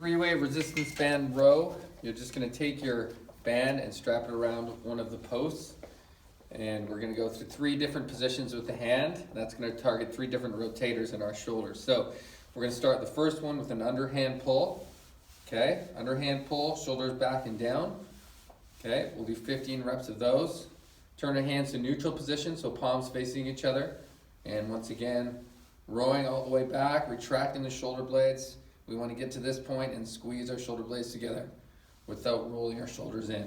Three-way resistance band row. You're just going to take your band and strap it around one of the posts. And we're going to go through three different positions with the hand. That's going to target three different rotators in our shoulders. So we're going to start the first one with an underhand pull. Okay, underhand pull, shoulders back and down. Okay, we'll do 15 reps of those. Turn our hands to neutral position, so palms facing each other. And once again, rowing all the way back, retracting the shoulder blades. We want to get to this point and squeeze our shoulder blades together without rolling our shoulders in.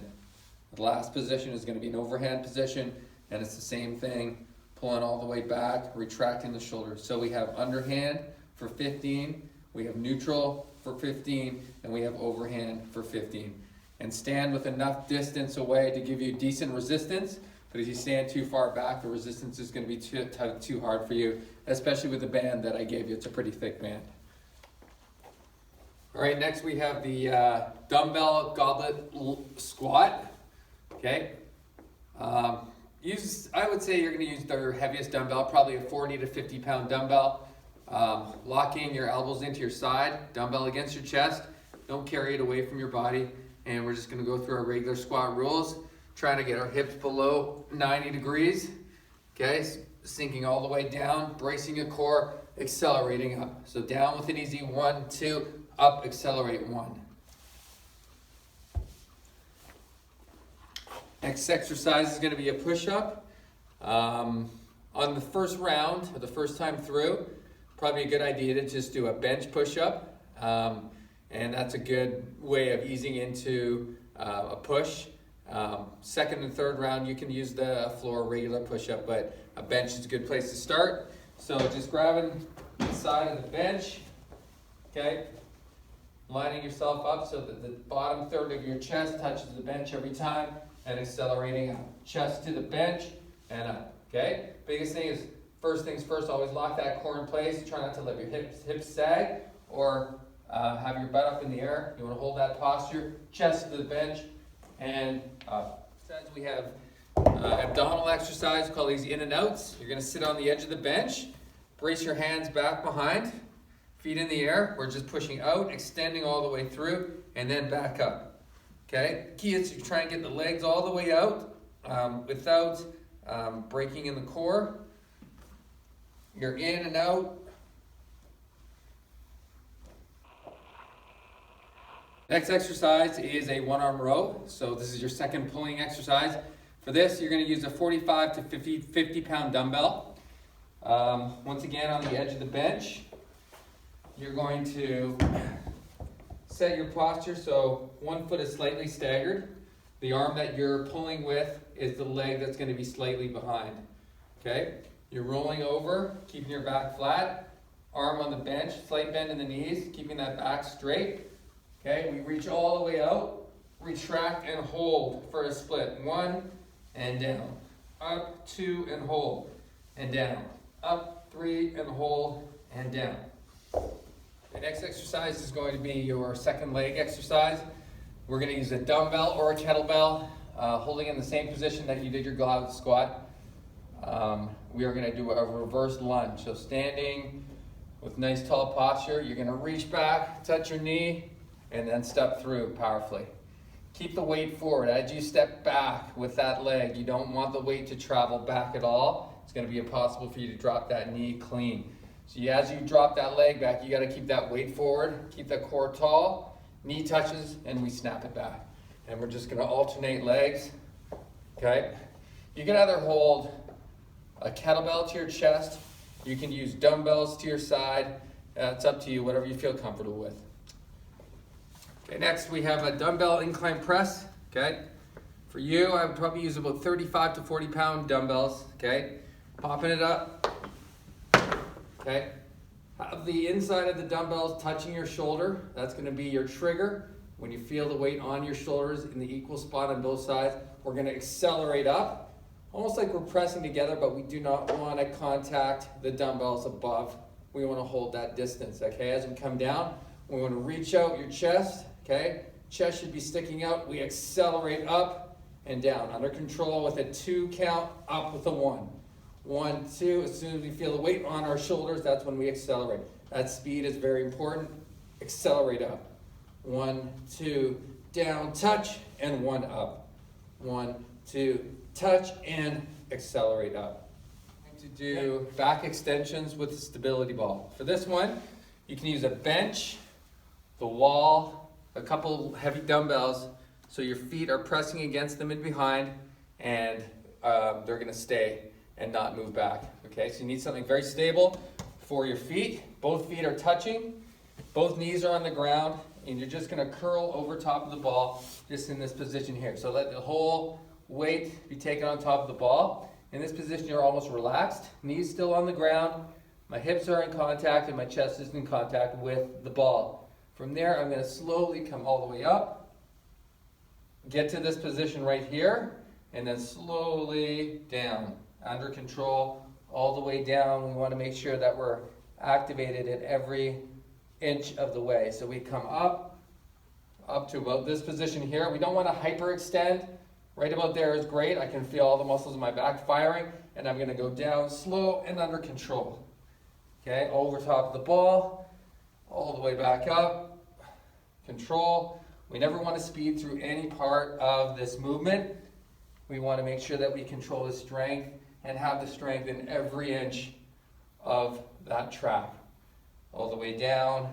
The last position is going to be an overhand position, and it's the same thing, pulling all the way back, retracting the shoulders. So we have underhand for 15, we have neutral for 15, and we have overhand for 15. And stand with enough distance away to give you decent resistance, but if you stand too far back, the resistance is going to be too hard for you, especially with the band that I gave you. It's a pretty thick band. All right, next we have the dumbbell goblet squat. Okay, I would say you're going to use their heaviest dumbbell, probably a 40 to 50 pound dumbbell. Locking your elbows into your side, dumbbell against your chest. Don't carry it away from your body. And we're just going to go through our regular squat rules, trying to get our hips below 90 degrees. Okay, sinking all the way down, bracing your core, accelerating up. So down with an easy 1, 2, up, accelerate 1. Next exercise is going to be a push-up. On the first round, or the first time through, probably a good idea to just do a bench push-up. And that's a good way of easing into a push. Second and third round, you can use the floor regular push-up, but a bench is a good place to start. So just grabbing the side of the bench, okay? Lining yourself up so that the bottom third of your chest touches the bench every time, and accelerating up. Chest to the bench and up, okay? Biggest thing is, first things first, always lock that core in place. Try not to let your hips sag or have your butt up in the air. You want to hold that posture, chest to the bench and up. We have abdominal exercise, we call these in and outs. You're going to sit on the edge of the bench, brace your hands back behind, feet in the air. We're just pushing out, extending all the way through, and then back up. Okay, key is to try and get the legs all the way out without breaking in the core. You're in and out. Next exercise is a one-arm row. So this is your second pulling exercise. For this, you're going to use a 45 to 50 pound dumbbell. Once again, on the edge of the bench, you're going to set your posture so one foot is slightly staggered. The arm that you're pulling with is the leg that's going to be slightly behind. Okay? You're rolling over, keeping your back flat. Arm on the bench, slight bend in the knees, keeping that back straight. Okay? We reach all the way out, retract and hold for a split. 1 and down. Up, 2 and hold and down. Up, 3 and hold and down. The next exercise is going to be your second leg exercise. We're going to use a dumbbell or a kettlebell, holding in the same position that you did your goblet squat. We are going to do a reverse lunge. So standing with nice tall posture, you're going to reach back, touch your knee, and then step through powerfully. Keep the weight forward. As you step back with that leg, you don't want the weight to travel back at all. It's going to be impossible for you to drop that knee clean. So as you drop that leg back, you got to keep that weight forward, keep that core tall, knee touches, and we snap it back. And we're just going to alternate legs, okay? You can either hold a kettlebell to your chest, you can use dumbbells to your side, it's up to you, whatever you feel comfortable with. Okay, next we have a dumbbell incline press, okay? For you, I would probably use about 35 to 40 pound dumbbells, okay? Popping it up. Okay, have the inside of the dumbbells touching your shoulder. That's going to be your trigger. When you feel the weight on your shoulders in the equal spot on both sides, we're going to accelerate up, almost like we're pressing together, but we do not want to contact the dumbbells above. We want to hold that distance, okay? As we come down, we want to reach out your chest, okay? Chest should be sticking out. We accelerate up and down. Under control with a 2 count, up with a 1. 1, 2, as soon as we feel the weight on our shoulders, that's when we accelerate. That speed is very important. Accelerate up. 1, 2, down, touch, and 1 up. 1, 2, touch, and accelerate up. I'm going to do back extensions with the stability ball. For this one, you can use a bench, the wall, a couple heavy dumbbells, so your feet are pressing against them and behind, and they're going to stay and not move back. Okay, so you need something very stable for your feet. Both feet are touching, both knees are on the ground, and you're just going to curl over top of the ball just in this position here. So let the whole weight be taken on top of the ball. In this position, you're almost relaxed, knees still on the ground, my hips are in contact, and my chest is in contact with the ball. From there, I'm going to slowly come all the way up, get to this position right here, and then slowly down, under control, all the way down. We want to make sure that we're activated at every inch of the way. So we come up to about this position here. We don't want to hyperextend. Right about there is great. I can feel all the muscles in my back firing, and I'm going to go down slow and under control. Okay, over top of the ball, all the way back up, control. We never want to speed through any part of this movement. We want to make sure that we control the strength and have the strength in every inch of that trap. All the way down,